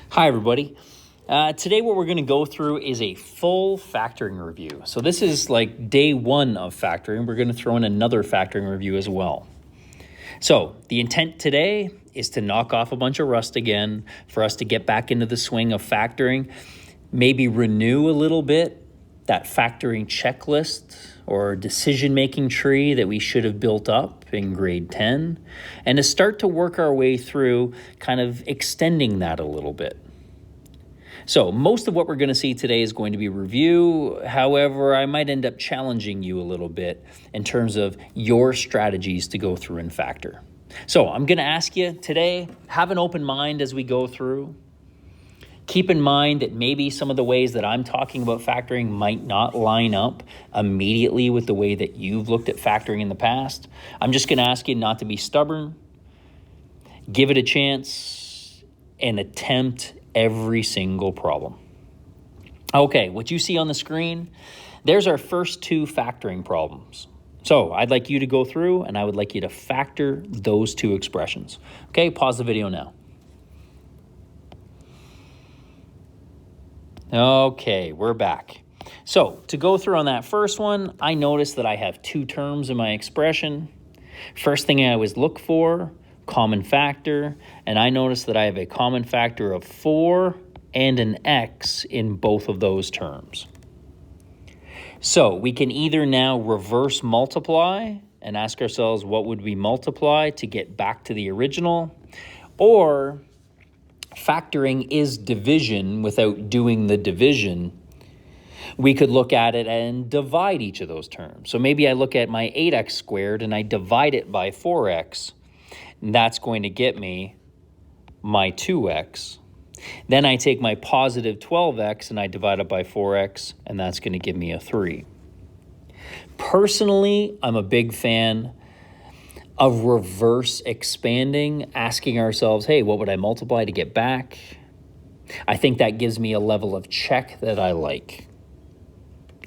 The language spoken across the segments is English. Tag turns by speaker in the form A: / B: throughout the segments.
A: Hi, everybody. Today what we're going to go through is a full factoring review. So this is like day one of factoring. We're going to throw in another factoring review as well. So the intent today is to knock off a bunch of rust again, for us to get back into the swing of factoring, maybe renew a little bit that factoring checklist or decision-making tree that we should have built up in grade 10, and to start to work our way through kind of extending that a little bit. So most of what we're going to see today is going to be review. However, I might end up challenging you a little bit in terms of your strategies to go through and factor. So I'm going to ask you today, have an open mind as we go through. Keep in mind that maybe some of the ways that I'm talking about factoring might not line up immediately with the way that you've looked at factoring in the past. I'm just going to ask you not to be stubborn, give it a chance, and attempt every single problem. Okay, what you see on the screen, there's our first two factoring problems. So I'd like you to go through and I would like you to factor those two expressions. Okay, pause the video now. Okay, we're back. So to go through on that first one, I noticed that I have two terms in my expression. First thing I always look for, common factor, and I notice that I have a common factor of 4 and an x in both of those terms. So we can either now reverse multiply and ask ourselves what would we multiply to get back to the original, or factoring is division without doing the division. We could look at it and divide each of those terms. So maybe I look at my 8x squared and I divide it by 4x. That's going to get me my 2x. Then I take my positive 12x and I divide it by 4x, and that's going to give me a 3. Personally, I'm a big fan of reverse expanding, asking ourselves, hey, what would I multiply to get back? I think that gives me a level of check that I like.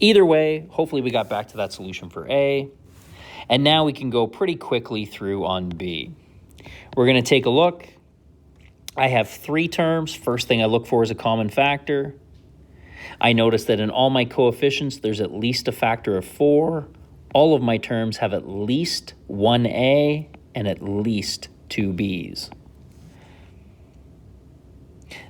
A: Either way, hopefully we got back to that solution for A. And now we can go pretty quickly through on B. We're going to take a look. I have 3 terms. First thing I look for is a common factor. I notice that in all my coefficients, there's at least a factor of 4. All of my terms have at least one A and at least 2 B's.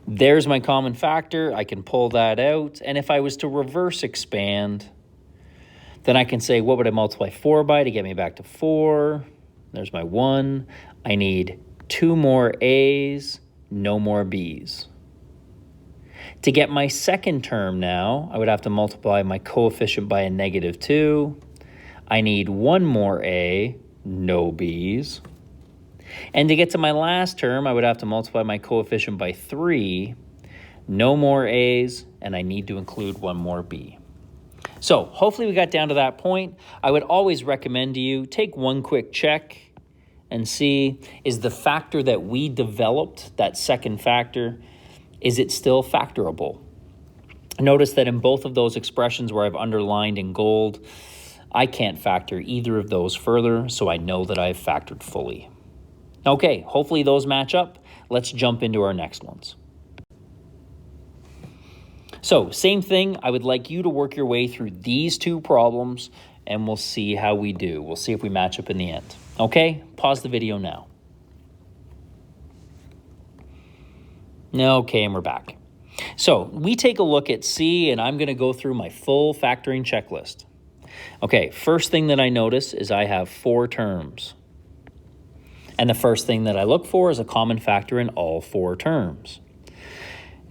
A: There's my common factor. I can pull that out. And if I was to reverse expand, then I can say, what would I multiply 4 by to get me back to 4? There's my 1. I need 2 more A's, no more B's. To get my second term now, I would have to multiply my coefficient by a negative 2. I need 1 more A, no B's. And to get to my last term, I would have to multiply my coefficient by 3, no more A's, and I need to include 1 more B. So hopefully we got down to that point. I would always recommend to you, take one quick check and see, is the factor that we developed, that second factor, is it still factorable? Notice that in both of those expressions where I've underlined in gold, I can't factor either of those further, so I know that I've factored fully. Okay, hopefully those match up. Let's jump into our next ones. So, same thing, I would like you to work your way through these two problems, and we'll see how we do. We'll see if we match up in the end. Okay, pause the video now. Okay, and we're back. So, we take a look at C, and I'm going to go through my full factoring checklist. Okay, first thing that I notice is I have 4 terms. And the first thing that I look for is a common factor in all 4 terms.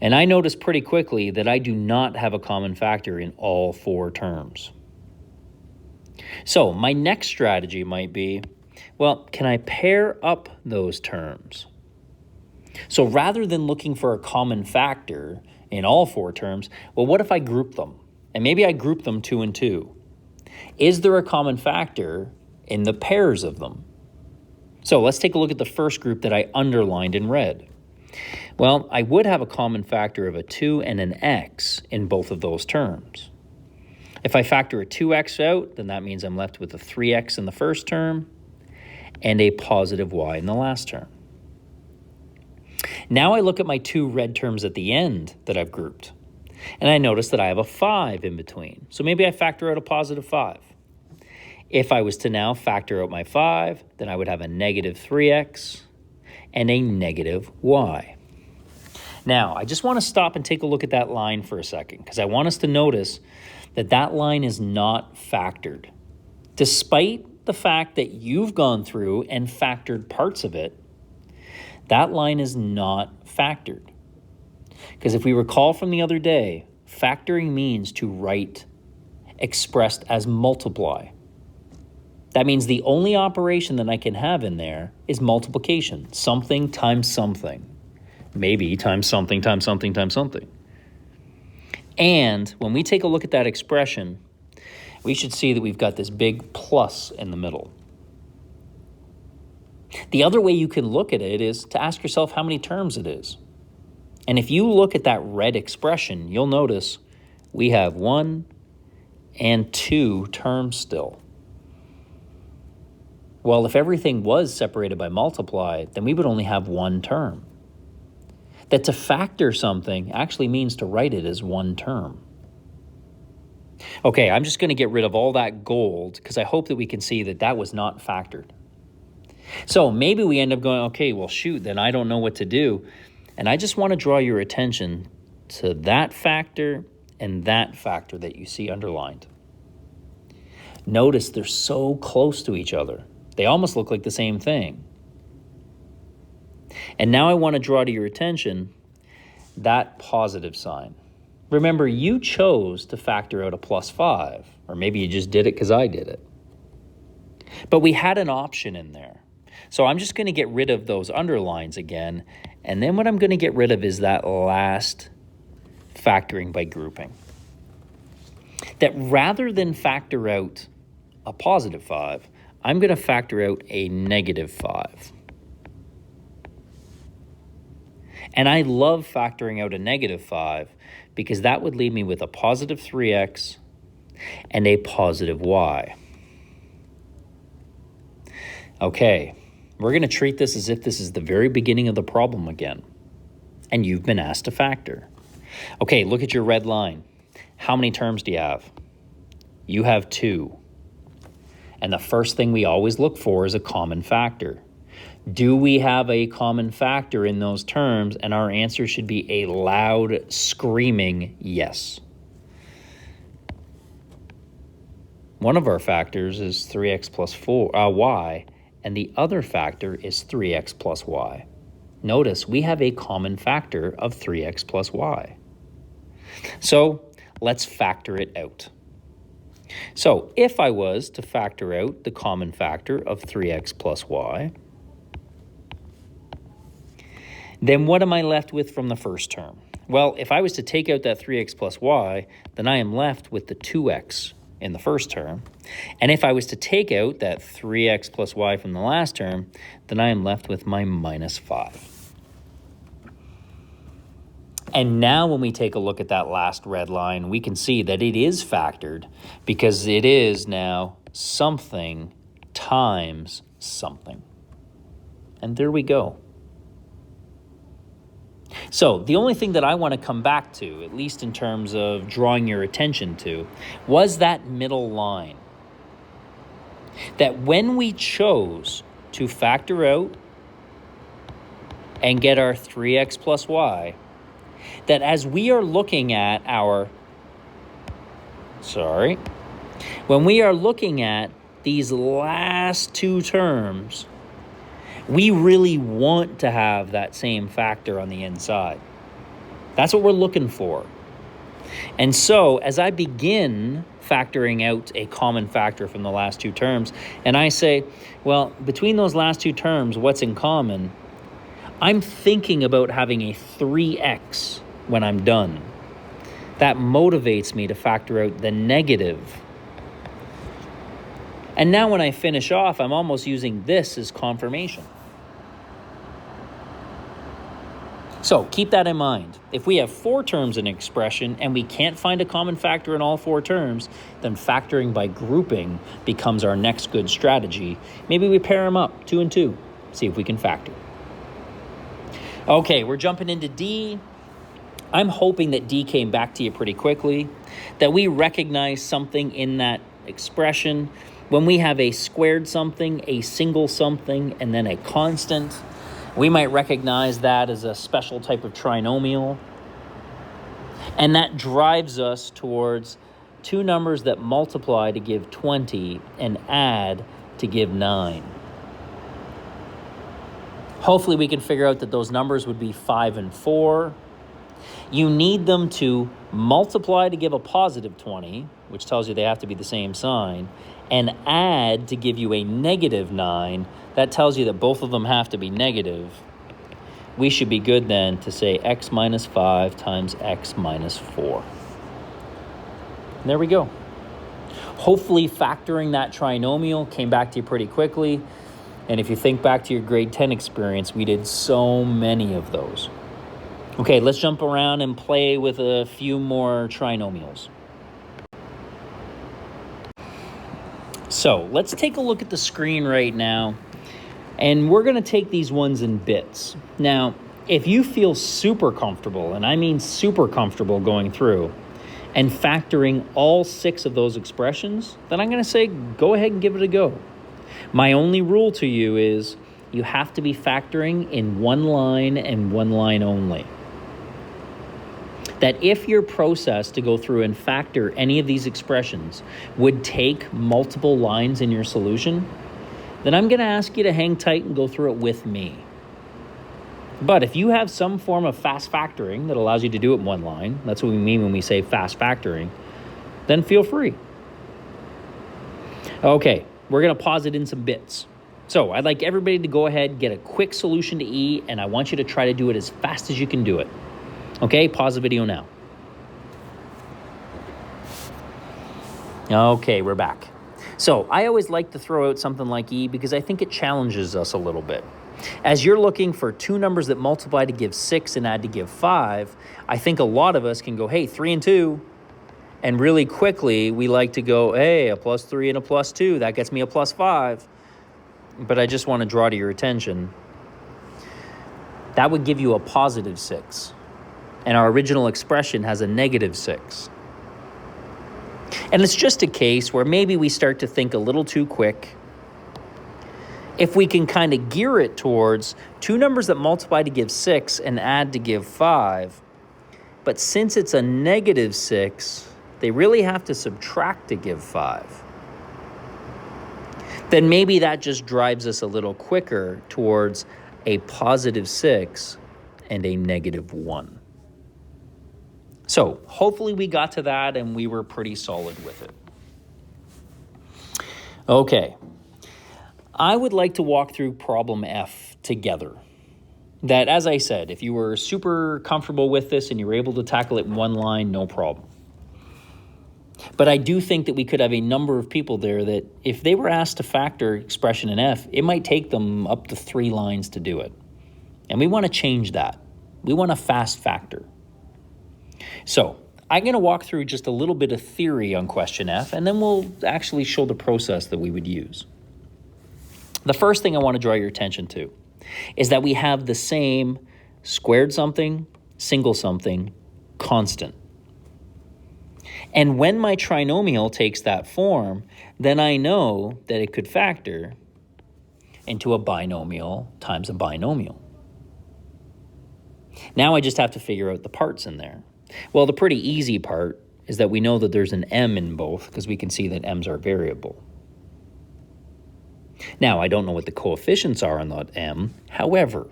A: And I notice pretty quickly that I do not have a common factor in all 4 terms. So my next strategy might be, well, can I pair up those terms? So rather than looking for a common factor in all 4 terms, well, what if I group them? And maybe I group them 2 and 2. Is there a common factor in the pairs of them? So let's take a look at the first group that I underlined in red. Well, I would have a common factor of a 2 and an x in both of those terms. If I factor a 2x out, then that means I'm left with a 3x in the first term and a positive y in the last term. Now I look at my two red terms at the end that I've grouped, and I notice that I have a 5 in between. So maybe I factor out a positive 5. If I was to now factor out my 5, then I would have a negative 3x and a negative y. Now, I just want to stop and take a look at that line for a second, because I want us to notice that that line is not factored. Despite the fact that you've gone through and factored parts of it, that line is not factored. Because if we recall from the other day, factoring means to write expressed as multiply. That means the only operation that I can have in there is multiplication. Something times something. Maybe times something times something times something. And when we take a look at that expression, we should see that we've got this big plus in the middle. The other way you can look at it is to ask yourself how many terms it is. And if you look at that red expression, you'll notice we have 1 and 2 terms still. Well, if everything was separated by multiply, then we would only have 1 term. That to factor something actually means to write it as 1 term. Okay, I'm just going to get rid of all that gold because I hope that we can see that that was not factored. So maybe we end up going, okay, well, shoot, then I don't know what to do. And I just want to draw your attention to that factor and that factor that you see underlined. Notice they're so close to each other. They almost look like the same thing. And now I want to draw to your attention that positive sign. Remember, you chose to factor out a plus 5, or maybe you just did it because I did it. But we had an option in there. So I'm just going to get rid of those underlines again, and then what I'm going to get rid of is that last factoring by grouping. That rather than factor out a positive 5, I'm going to factor out a negative 5. And I love factoring out a negative 5 because that would leave me with a positive 3x and a positive y. Okay, we're going to treat this as if this is the very beginning of the problem again, and you've been asked to factor. Okay, look at your red line. How many terms do you have? You have 2. And the first thing we always look for is a common factor. Do we have a common factor in those terms? And our answer should be a loud, screaming yes. One of our factors is 3x plus y, and the other factor is 3x plus y. Notice we have a common factor of 3x plus y. So let's factor it out. So if I was to factor out the common factor of 3x plus y, then what am I left with from the first term? Well, if I was to take out that 3x plus y, then I am left with the 2x in the first term. And if I was to take out that 3x plus y from the last term, then I am left with my minus 5. And now when we take a look at that last red line, we can see that it is factored because it is now something times something. And there we go. So the only thing that I want to come back to, at least in terms of drawing your attention to, was that middle line. That when we chose to factor out and get our 3x plus y, that as we are looking at when we are looking at these last 2 terms, we really want to have that same factor on the inside. That's what we're looking for. And so as I begin factoring out a common factor from the last 2 terms, and I say, well, between those last 2 terms, what's in common? I'm thinking about having a 3x when I'm done. That motivates me to factor out the negative. And now when I finish off, I'm almost using this as confirmation. So keep that in mind. If we have 4 terms in an expression and we can't find a common factor in all 4 terms, then factoring by grouping becomes our next good strategy. Maybe we pair them up, 2 and 2, see if we can factor. Okay, we're jumping into D. I'm hoping that D came back to you pretty quickly, that we recognize something in that expression. When we have a squared something, a single something, and then a constant, we might recognize that as a special type of trinomial. And that drives us towards two numbers that multiply to give 20 and add to give 9. Hopefully we can figure out that those numbers would be 5 and 4. You need them to multiply to give a positive 20, which tells you they have to be the same sign, and add to give you a negative 9. That tells you that both of them have to be negative. We should be good then to say x minus 5 times x minus 4. There we go. Hopefully factoring that trinomial came back to you pretty quickly. And if you think back to your grade 10 experience, we did so many of those. Okay, let's jump around and play with a few more trinomials. So let's take a look at the screen right now. And we're going to take these ones in bits. Now, if you feel super comfortable, and I mean super comfortable going through, and factoring all 6 of those expressions, then I'm going to say go ahead and give it a go. My only rule to you is you have to be factoring in one line and one line only. That if your process to go through and factor any of these expressions would take multiple lines in your solution, then I'm going to ask you to hang tight and go through it with me. But if you have some form of fast factoring that allows you to do it in one line, that's what we mean when we say fast factoring, then feel free. Okay, we're going to pause it in some bits. So I'd like everybody to go ahead, get a quick solution to E, and I want you to try to do it as fast as you can do it. Okay, pause the video now. Okay, we're back. So I always like to throw out something like E because I think it challenges us a little bit. As you're looking for two numbers that multiply to give 6 and add to give 5, I think a lot of us can go, hey, 3 and 2. And really quickly, we like to go, hey, a plus 3 and a plus 2. That gets me a plus 5. But I just want to draw to your attention. That would give you a positive 6. And our original expression has a negative 6. And it's just a case where maybe we start to think a little too quick. If we can kind of gear it towards two numbers that multiply to give 6 and add to give 5, but since it's a negative 6, they really have to subtract to give 5. Then maybe that just drives us a little quicker towards a positive 6 and a negative 1. So hopefully we got to that and we were pretty solid with it. Okay. I would like to walk through problem F together. That, as I said, if you were super comfortable with this and you were able to tackle it in one line, no problem. But I do think that we could have a number of people there that if they were asked to factor expression in F, it might take them up to 3 lines to do it. And we want to change that. We want a fast factor. So I'm going to walk through just a little bit of theory on question F, and then we'll actually show the process that we would use. The first thing I want to draw your attention to is that we have the same squared something, single something, constant. And when my trinomial takes that form, then I know that it could factor into a binomial times a binomial. Now I just have to figure out the parts in there. Well, the pretty easy part is that we know that there's an m in both because we can see that m's are variable. Now, I don't know what the coefficients are on that m. However,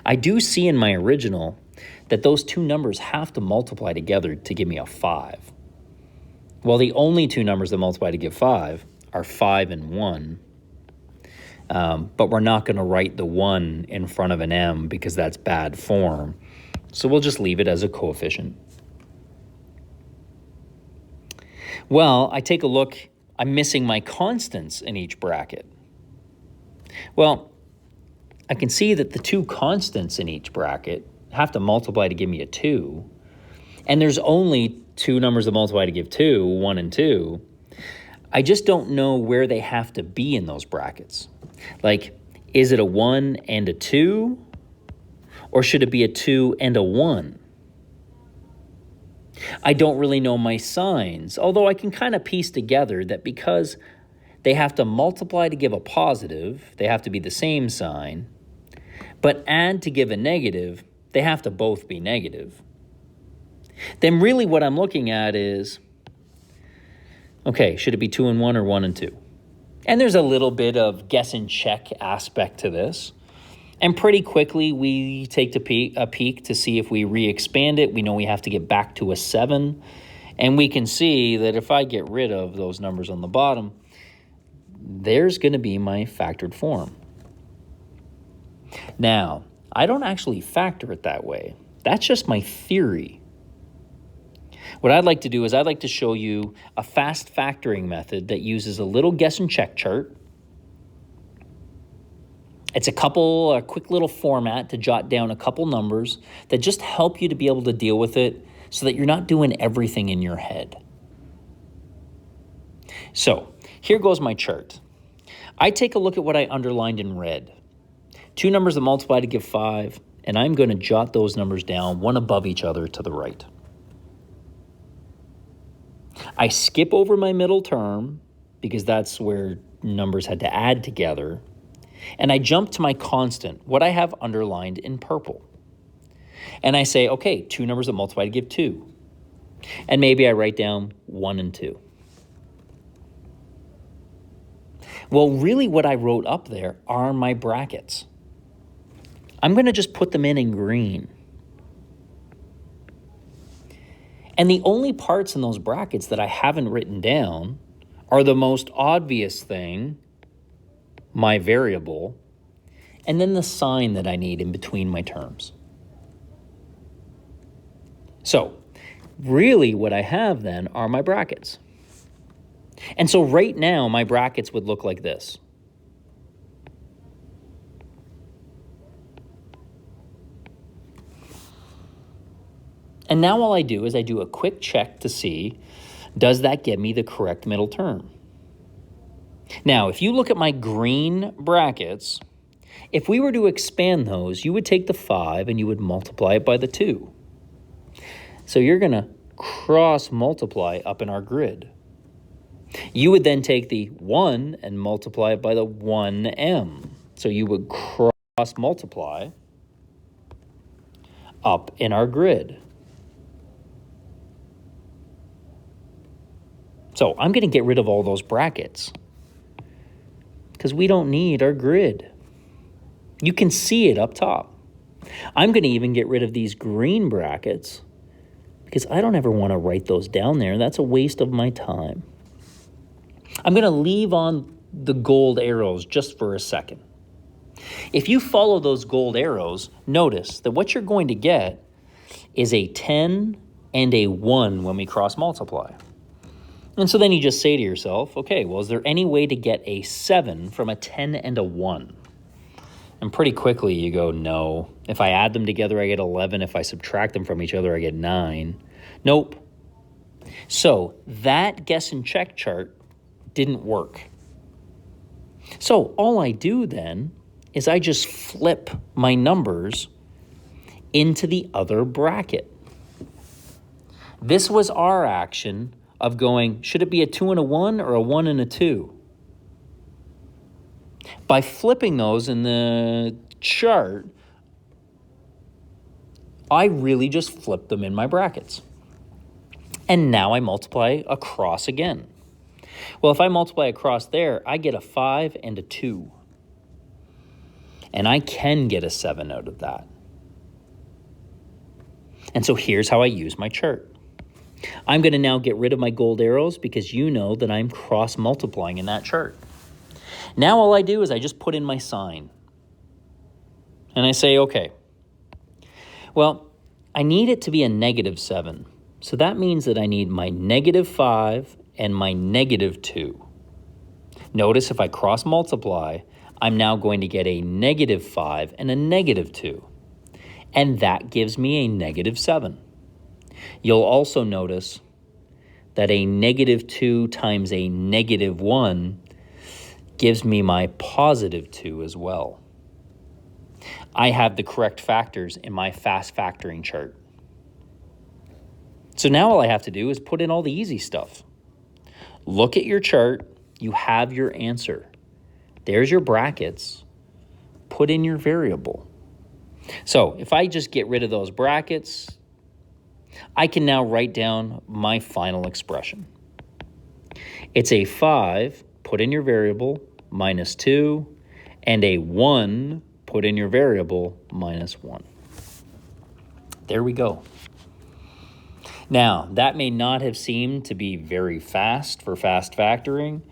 A: I do see in my original that those two numbers have to multiply together to give me a 5. Well, the only two numbers that multiply to give 5 are 5 and 1. But we're not going to write the 1 in front of an m because that's bad form. So we'll just leave it as a coefficient. Well, I take a look. I'm missing my constants in each bracket. Well, I can see that the two constants in each bracket have to multiply to give me a 2. And there's only two numbers that multiply to give 2, 1 and 2. I just don't know where they have to be in those brackets. Like, is it a 1 and a 2? Or should it be a 2 and a 1? I don't really know my signs, although I can kind of piece together that because they have to multiply to give a positive, they have to be the same sign, but add to give a negative, they have to both be negative. Then really what I'm looking at is, okay, should it be 2 and 1 or 1 and 2? And there's a little bit of guess and check aspect to this. And pretty quickly, we take a peek to see if we re-expand it. We know we have to get back to a 7. And we can see that if I get rid of those numbers on the bottom, there's going to be my factored form. Now, I don't actually factor it that way. That's just my theory. What I'd like to do is I'd like to show you a fast factoring method that uses a little guess and check chart. It's a quick little format to jot down a couple numbers that just help you to be able to deal with it so that you're not doing everything in your head. So here goes my chart. I take a look at what I underlined in red. 2 numbers that multiply to give 5, and I'm going to jot those numbers down one above each other to the right. I skip over my middle term because that's where numbers had to add together. And I jump to my constant, what I have underlined in purple. And I say, okay, 2 numbers that multiply to give 2. And maybe I write down 1 and 2. Well, really what I wrote up there are my brackets. I'm going to just put them in green. And the only parts in those brackets that I haven't written down are the most obvious thing, my variable, and then the sign that I need in between my terms. So, really what I have then are my brackets. And so right now, my brackets would look like this. And now all I do is I do a quick check to see, does that give me the correct middle term? Now, if you look at my green brackets, if we were to expand those, you would take the 5 and you would multiply it by the 2. So you're going to cross multiply up in our grid. You would then take the 1 and multiply it by the 1m. So you would cross multiply up in our grid. So I'm going to get rid of all those brackets because we don't need our grid. You can see it up top. I'm going to even get rid of these green brackets because I don't ever want to write those down there. That's a waste of my time. I'm going to leave on the gold arrows just for a second. If you follow those gold arrows, notice that what you're going to get is a 10 and a 1 when we cross multiply. And so then you just say to yourself, okay, well, is there any way to get a 7 from a 10 and a 1? And pretty quickly you go, no. If I add them together, I get 11. If I subtract them from each other, I get 9. Nope. So that guess and check chart didn't work. So all I do then is I just flip my numbers into the other bracket. This was our action of going, should it be a 2 and a 1 or a 1 and a 2? By flipping those in the chart, I really just flipped them in my brackets. And now I multiply across again. Well, if I multiply across there, I get a 5 and a 2. And I can get a 7 out of that. And so here's how I use my chart. I'm going to now get rid of my gold arrows because you know that I'm cross-multiplying in that chart. Now all I do is I just put in my sign. And I say, okay, well, I need it to be a negative 7. So that means that I need my negative 5 and my negative 2. Notice if I cross-multiply, I'm now going to get a negative 5 and a negative 2. And that gives me a negative 7. You'll also notice that a negative 2 times a negative 1 gives me my positive 2 as well. I have the correct factors in my fast factoring chart. So now all I have to do is put in all the easy stuff. Look at your chart. You have your answer. There's your brackets. Put in your variable. So if I just get rid of those brackets, I can now write down my final expression. It's a 5, put in your variable, minus 2, and a 1, put in your variable, minus 1. There we go. Now, that may not have seemed to be very fast for fast factoring,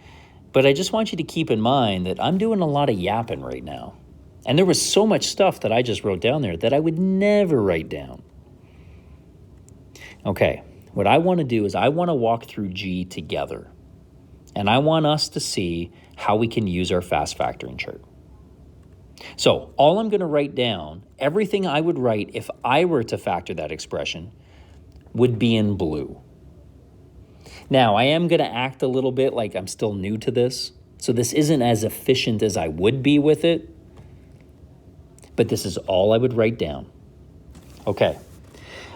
A: but I just want you to keep in mind that I'm doing a lot of yapping right now. And there was so much stuff that I just wrote down there that I would never write down. Okay, what I want to do is I want to walk through G together. And I want us to see how we can use our fast factoring chart. So all I'm going to write down, everything I would write if I were to factor that expression, would be in blue. Now, I am going to act a little bit like I'm still new to this, so this isn't as efficient as I would be with it, but this is all I would write down. Okay,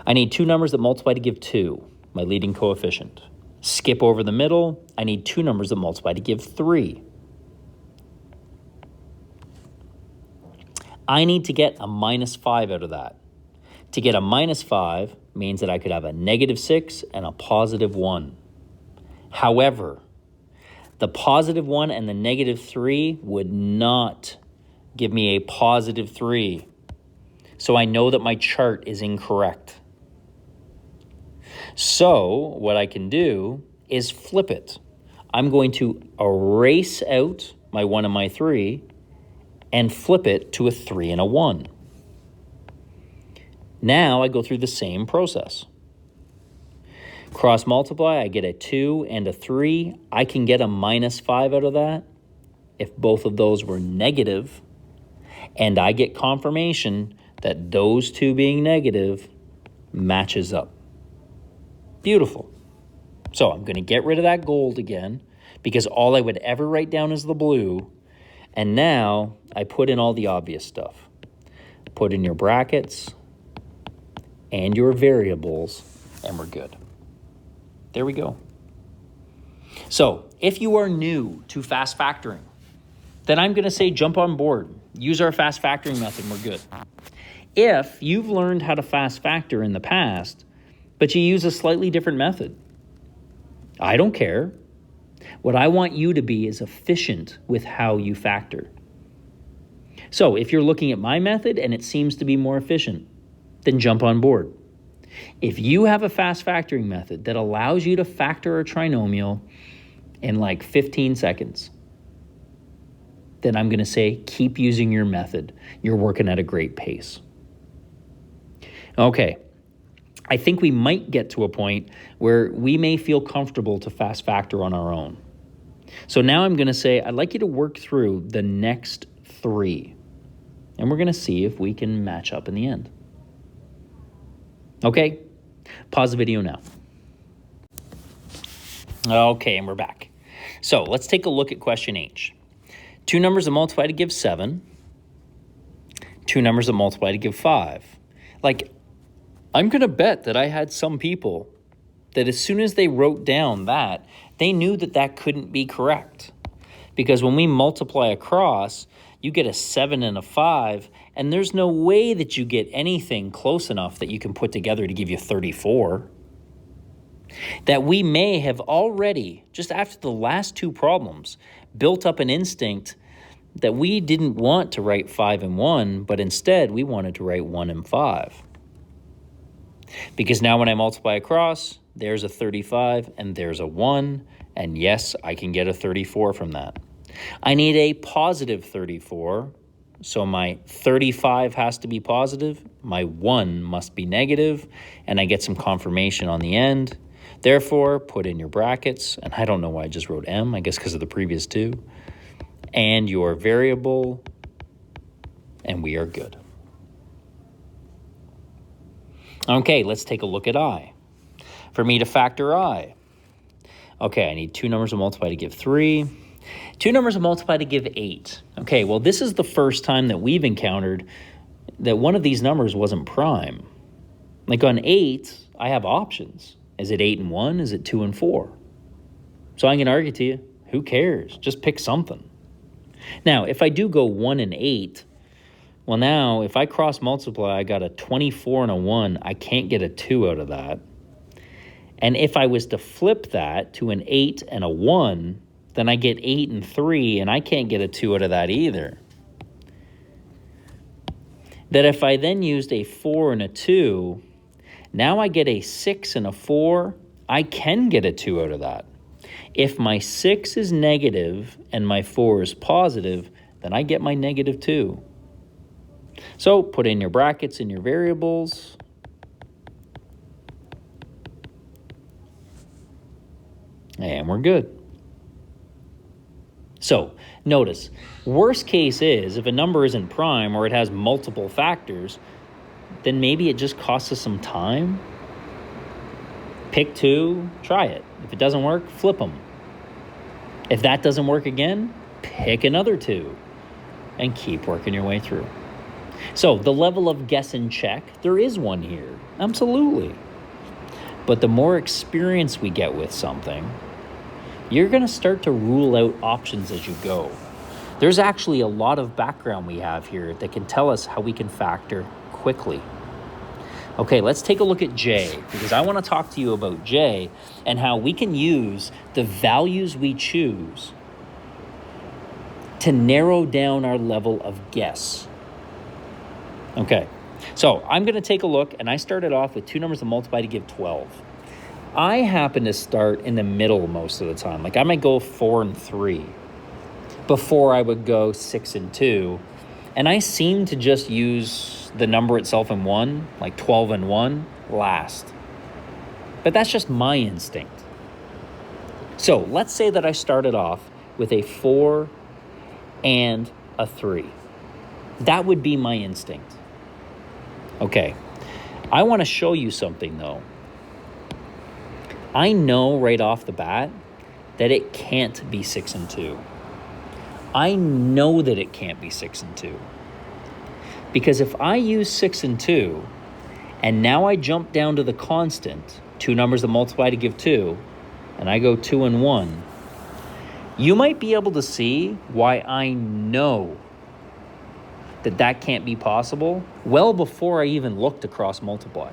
A: I need two numbers that multiply to give 2, my leading coefficient. Skip over the middle, I need two numbers that multiply to give 3. I need to get a minus 5 out of that. To get a minus 5 means that I could have a negative 6 and a positive 1. However, the positive 1 and the negative 3 would not give me a positive 3. So I know that my chart is incorrect. So what I can do is flip it. I'm going to erase out my 1 and my 3 and flip it to a 3 and a 1. Now I go through the same process. Cross multiply, I get a 2 and a 3. I can get a minus 5 out of that if both of those were negative, and I get confirmation that those two being negative matches up. Beautiful. So I'm going to get rid of that gold again because all I would ever write down is the blue, and now I put in all the obvious stuff. Put in your brackets and your variables, and we're good. There we go. So if you are new to fast factoring, then I'm going to say jump on board. Use our fast factoring method, and we're good. If you've learned how to fast factor in the past, but you use a slightly different method, I don't care. What I want you to be is efficient with how you factor. So if you're looking at my method and it seems to be more efficient, then jump on board. If you have a fast factoring method that allows you to factor a trinomial in like 15 seconds, then I'm going to say keep using your method. You're working at a great pace. Okay, I think we might get to a point where we may feel comfortable to fast factor on our own. So now I'm going to say I'd like you to work through the next 3, and we're going to see if we can match up in the end. Okay, pause the video now. Okay, and we're back. So let's take a look at question H. Two numbers that multiply to give 7. Two numbers that multiply to give 5. Like, I'm going to bet that I had some people that as soon as they wrote down that, they knew that that couldn't be correct. Because when we multiply across, you get a 7 and a 5, and there's no way that you get anything close enough that you can put together to give you 34. That we may have already, just after the last 2 problems, built up an instinct that we didn't want to write 5 and 1, but instead we wanted to write 1 and 5. Because now when I multiply across, there's a 35 and there's a 1, and yes, I can get a 34 from that. I need a positive 34, so my 35 has to be positive, my 1 must be negative, and I get some confirmation on the end. Therefore, put in your brackets, and I don't know why I just wrote M, I guess because of the previous 2, and your variable, and we are good. Okay, let's take a look at I. For me to factor I, okay, I need 2 numbers to multiply to give 3. Two numbers are multiplied to give 8. Okay, well, this is the first time that we've encountered that one of these numbers wasn't prime. Like on 8, I have options. Is it 8 and 1? Is it 2 and 4? So I'm going to argue to you, who cares? Just pick something. Now, if I do go 1 and 8, well, now if I cross multiply, I got a 24 and a 1. I can't get a 2 out of that. And if I was to flip that to an 8 and a 1, then I get 8 and 3, and I can't get a 2 out of that either. That if I then used a 4 and a 2, now I get a 6 and a 4, I can get a 2 out of that. If my 6 is negative and my 4 is positive, then I get my negative 2. So put in your brackets and your variables. And we're good. So notice, worst case is if a number isn't prime or it has multiple factors, then maybe it just costs us some time. Pick 2, try it. If it doesn't work, flip them. If that doesn't work again, pick another 2 and keep working your way through. So the level of guess and check, there is one here, absolutely. But the more experience we get with something, you're going to start to rule out options as you go. There's actually a lot of background we have here that can tell us how we can factor quickly. Okay, let's take a look at J, because I want to talk to you about J and how we can use the values we choose to narrow down our level of guess. Okay, so I'm going to take a look, and I started off with two numbers that multiply to give 12. I happen to start in the middle most of the time. Like I might go 4 and 3 before I would go 6 and 2. And I seem to just use the number itself in 1, like 12 and 1, last. But that's just my instinct. So let's say that I started off with a 4 and a 3. That would be my instinct. Okay, I want to show you something though. I know right off the bat that it can't be 6 and 2. I know that it can't be 6 and 2. Because if I use 6 and 2, and now I jump down to the constant, two numbers that multiply to give 2, and I go 2 and 1, you might be able to see why I know that that can't be possible well before I even looked to cross multiply.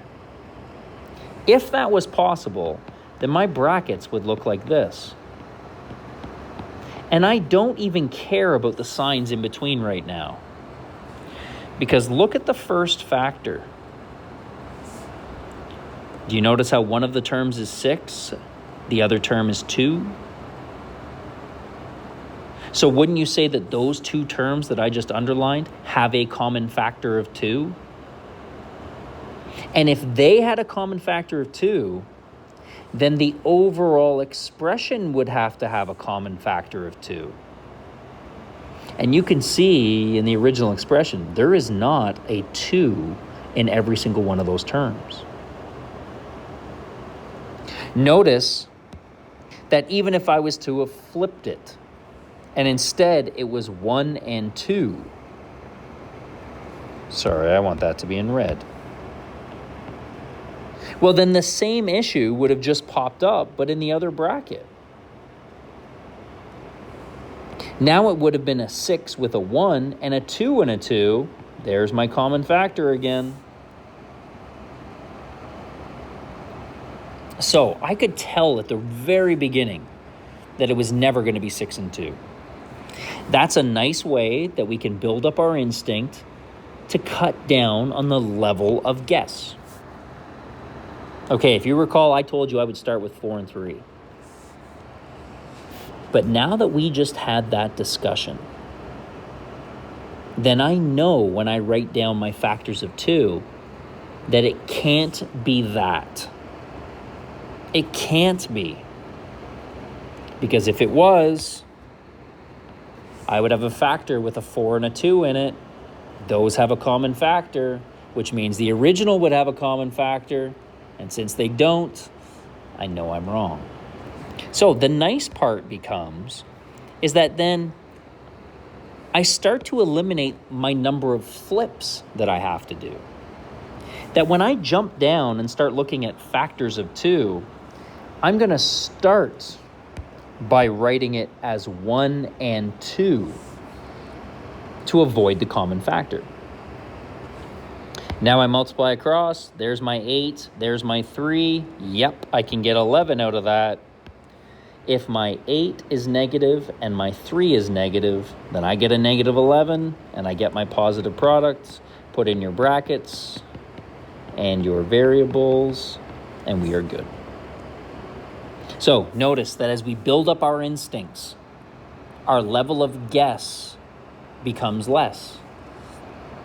A: If that was possible, then my brackets would look like this. And I don't even care about the signs in between right now. Because look at the first factor. Do you notice how one of the terms is 6? The other term is 2? So wouldn't you say that those two terms that I just underlined have a common factor of 2? And if they had a common factor of 2, then the overall expression would have to have a common factor of 2. And you can see in the original expression, there is not a 2 in every single one of those terms. Notice that even if I was to have flipped it, and instead it was 1 and 2. Sorry, I want that to be in red. Well, then the same issue would have just popped up, but in the other bracket. Now it would have been a 6 with a 1 and a 2 and a 2. There's my common factor again. So I could tell at the very beginning that it was never going to be 6 and 2. That's a nice way that we can build up our instinct to cut down on the level of guess. Okay, if you recall, I told you I would start with 4 and 3. But now that we just had that discussion, then I know when I write down my factors of 2 that it can't be that. It can't be. Because if it was, I would have a factor with a 4 and a 2 in it. Those have a common factor, which means the original would have a common factor. And since they don't, I know I'm wrong. So the nice part becomes, is that then I start to eliminate my number of flips that I have to do. That when I jump down and start looking at factors of 2, I'm going to start by writing it as 1 and 2 to avoid the common factor. Now I multiply across, there's my 8, there's my 3. Yep, I can get 11 out of that. If my 8 is negative and my 3 is negative, then I get a negative 11 and I get my positive products. Put in your brackets and your variables, and we are good. So notice that as we build up our instincts, our level of guess becomes less.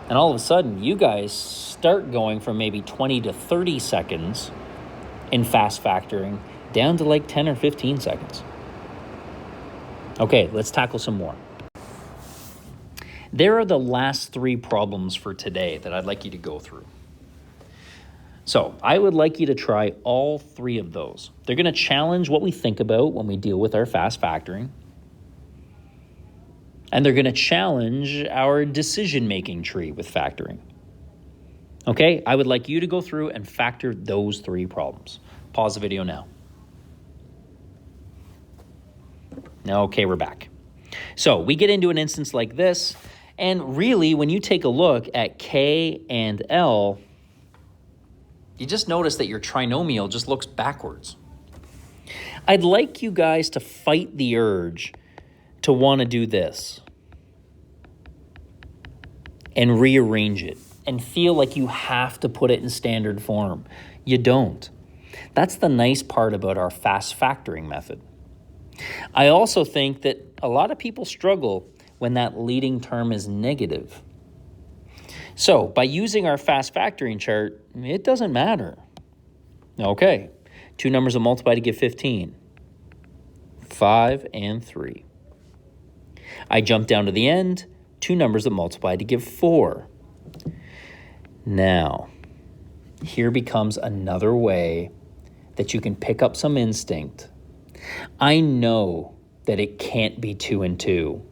A: And all of a sudden, you guys start going from maybe 20 to 30 seconds in fast factoring down to like 10 or 15 seconds. Okay, let's tackle some more. There are the last 3 problems for today that I'd like you to go through. So I would like you to try all 3 of those. They're going to challenge what we think about when we deal with our fast factoring. And they're going to challenge our decision-making tree with factoring. Okay, I would like you to go through and factor those 3 problems. Pause the video now. Okay, we're back. So we get into an instance like this, and really when you take a look at K and L, you just notice that your trinomial just looks backwards. I'd like you guys to fight the urge to want to do this and rearrange it and feel like you have to put it in standard form. You don't. That's the nice part about our fast factoring method. I also think that a lot of people struggle when that leading term is negative. So by using our fast factoring chart, it doesn't matter. Okay, 2 numbers that multiply to give 15. 5 and 3. I jump down to the end, 2 numbers that multiply to give 4. Now, here becomes another way that you can pick up some instinct. I know that it can't be 2 and 2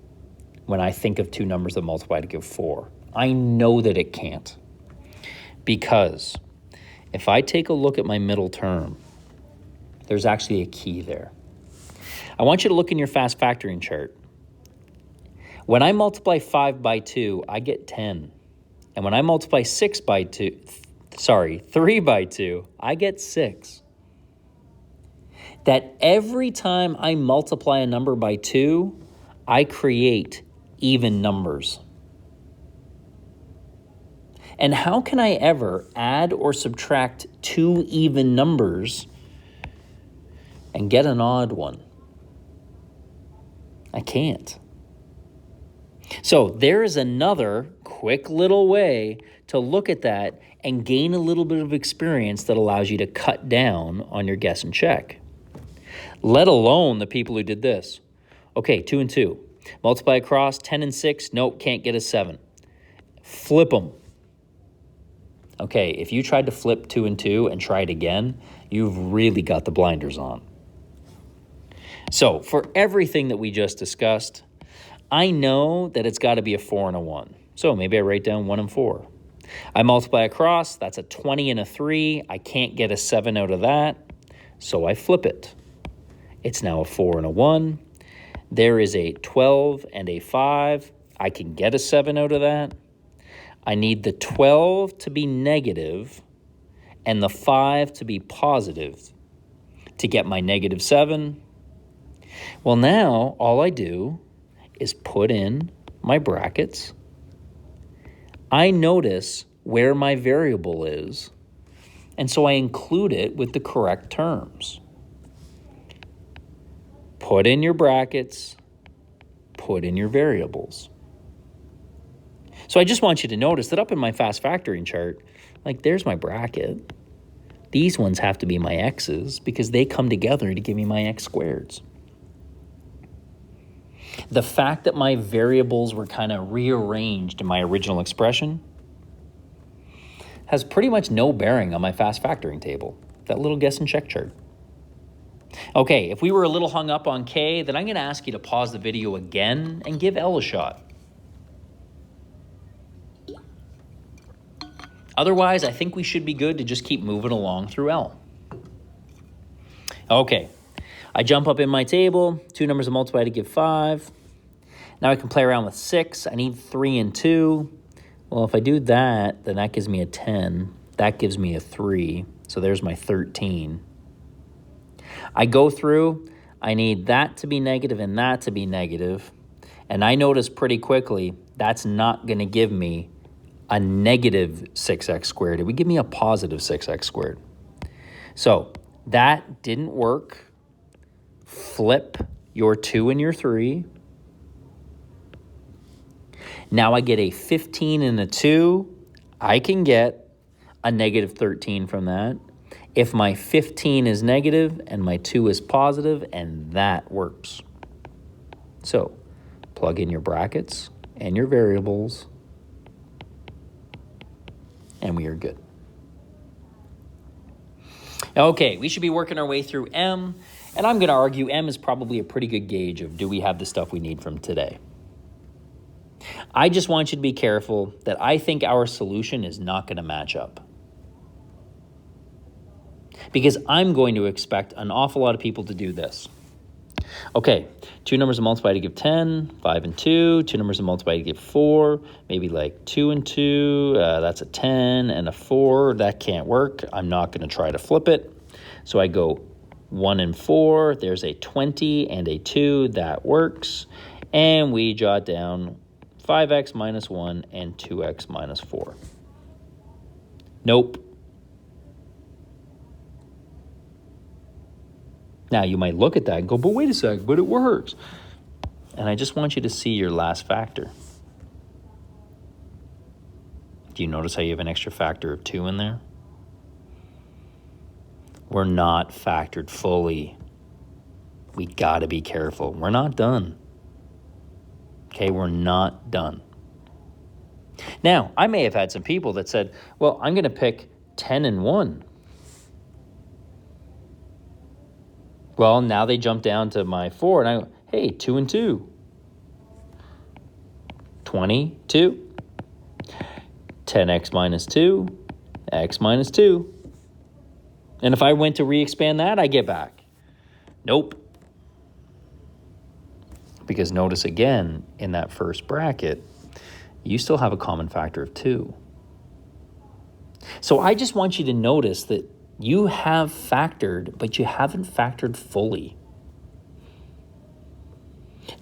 A: when I think of 2 numbers that multiply to give 4. I know that it can't. Because if I take a look at my middle term, there's actually a key there. I want you to look in your fast factoring chart. When I multiply 5 by 2, I get 10. And when I multiply 3 by 2, I get 6. That every time I multiply a number by 2, I create even numbers. And how can I ever add or subtract 2 even numbers and get an odd one? I can't. So there is another quick little way to look at that and gain a little bit of experience that allows you to cut down on your guess and check. Let alone the people who did this. Okay, 2 and 2. Multiply across, 10 and 6. Nope, can't get a 7. Flip them. Okay, if you tried to flip 2 and 2 and try it again, you've really got the blinders on. So for everything that we just discussed, I know that it's got to be a 4 and a 1. So maybe I write down 1 and 4. I multiply across, that's a 20 and a 3. I can't get a 7 out of that, so I flip it. It's now a 4 and a 1. There is a 12 and a 5. I can get a 7 out of that. I need the 12 to be negative and the 5 to be positive to get my negative 7. Well, now all I do is put in my brackets. I notice where my variable is, and so I include it with the correct terms. Put in your brackets, put in your variables. So I just want you to notice that up in my fast factoring chart, like there's my bracket. These ones have to be my x's because they come together to give me my x squareds. The fact that my variables were kind of rearranged in my original expression has pretty much no bearing on my fast factoring table, that little guess and check chart. Okay, if we were a little hung up on K, then I'm going to ask you to pause the video again and give L a shot. Otherwise, I think we should be good to just keep moving along through L. Okay, I jump up in my table, 2 numbers to multiply to give 5. Now I can play around with 6. I need 3 and 2. Well, if I do that, then that gives me a 10. That gives me a 3. So there's my 13. I go through, I need that to be negative and that to be negative. And I notice pretty quickly that's not going to give me a negative 6x squared. It would give me a positive 6x squared. So that didn't work. Flip your 2 and your 3. Now I get a 15 and a 2. I can get a negative 13 from that. If my 15 is negative and my 2 is positive, and that works. So plug in your brackets and your variables, and we are good. Okay, we should be working our way through M, and I'm going to argue M is probably a pretty good gauge of do we have the stuff we need from today. I just want you to be careful that I think our solution is not going to match up. Because I'm going to expect an awful lot of people to do this. Okay, 2 numbers to multiply to give 10, 5 and 2, 2 numbers to multiply to give 4, maybe like 2 and 2, that's a 10 and a 4, that can't work. I'm not going to try to flip it. So I go 1 and 4, there's a 20 and a 2, that works. And we jot down 5x minus 1 and 2x minus 4. Nope. Now, you might look at that and go, but wait a sec, but it works. And I just want you to see your last factor. Do you notice how you have an extra factor of 2 in there? We're not factored fully. We got to be careful. We're not done. Okay, we're not done. Now, I may have had some people that said, well, I'm going to pick 10 and 1. Well, now they jump down to my 4, and I go, hey, 2 and 2. 22. 10x minus 2, x minus 2. And if I went to re-expand that, I get back. Nope. Because notice again, in that first bracket, you still have a common factor of 2. So I just want you to notice that you have factored, but you haven't factored fully.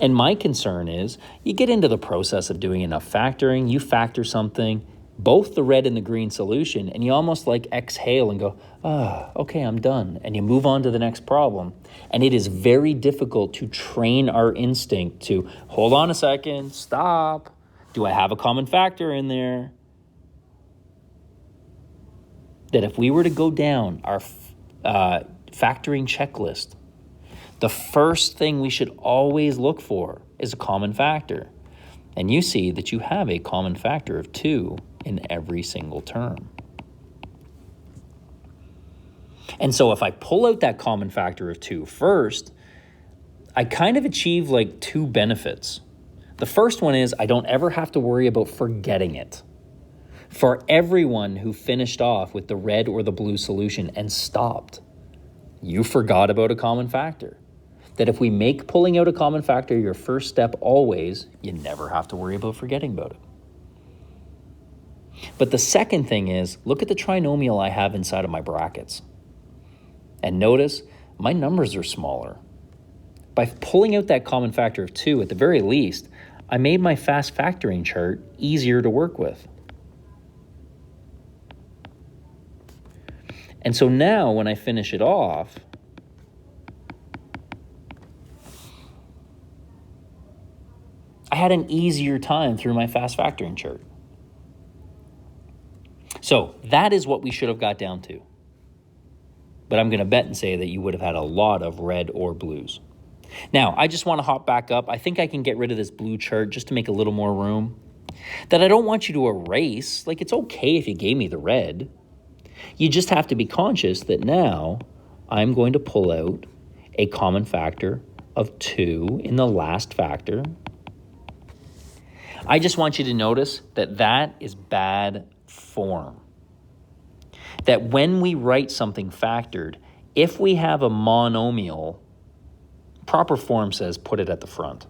A: And my concern is you get into the process of doing enough factoring, you factor something, both the red and the green solution, and you almost like exhale and go, okay, I'm done. And you move on to the next problem. And it is very difficult to train our instinct to, hold on a second, stop. Do I have a common factor in there? That if we were to go down our factoring checklist, the first thing we should always look for is a common factor. And you see that you have a common factor of 2 in every single term. And so if I pull out that common factor of 2 first, I kind of achieve like 2 benefits. The first one is I don't ever have to worry about forgetting it. For everyone who finished off with the red or the blue solution and stopped, you forgot about a common factor. That if we make pulling out a common factor your first step always, you never have to worry about forgetting about it. But the second thing is, look at the trinomial I have inside of my brackets. And notice, my numbers are smaller. By pulling out that common factor of 2, at the very least, I made my fast factoring chart easier to work with. And so now when I finish it off, I had an easier time through my fast factoring chart. So that is what we should have got down to. But I'm going to bet and say that you would have had a lot of red or blues. Now, I just want to hop back up. I think I can get rid of this blue chart just to make a little more room. That I don't want you to erase. Like, it's okay if you gave me the red. You just have to be conscious that now I'm going to pull out a common factor of 2 in the last factor. I just want you to notice that that is bad form. That when we write something factored, if we have a monomial, proper form says put it at the front.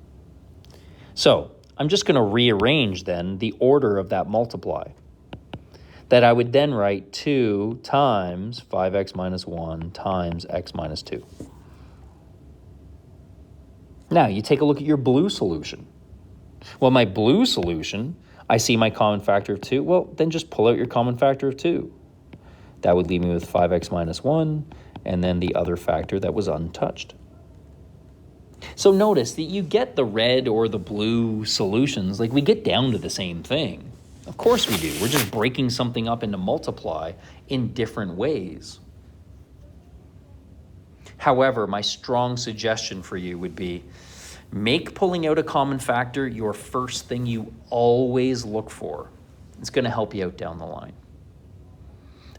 A: So I'm just going to rearrange then the order of that multiply. That I would then write 2 times 5x minus 1 times x minus 2. Now you take a look at your blue solution. Well, my blue solution, I see my common factor of 2. Well, then just pull out your common factor of 2. That would leave me with 5x minus 1, and then the other factor that was untouched. So notice that you get the red or the blue solutions, like we get down to the same thing. Of course we do. We're just breaking something up into multiply in different ways. However, my strong suggestion for you would be make pulling out a common factor your first thing you always look for. It's going to help you out down the line.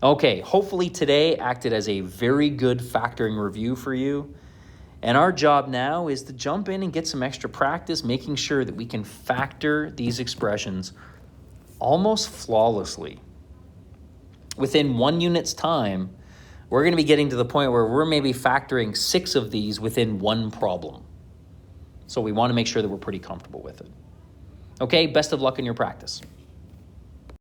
A: Okay, hopefully today acted as a very good factoring review for you. And our job now is to jump in and get some extra practice, making sure that we can factor these expressions almost flawlessly. Within 1 unit's time, we're going to be getting to the point where we're maybe factoring 6 of these within one problem. So we want to make sure that we're pretty comfortable with it. Okay, best of luck in your practice.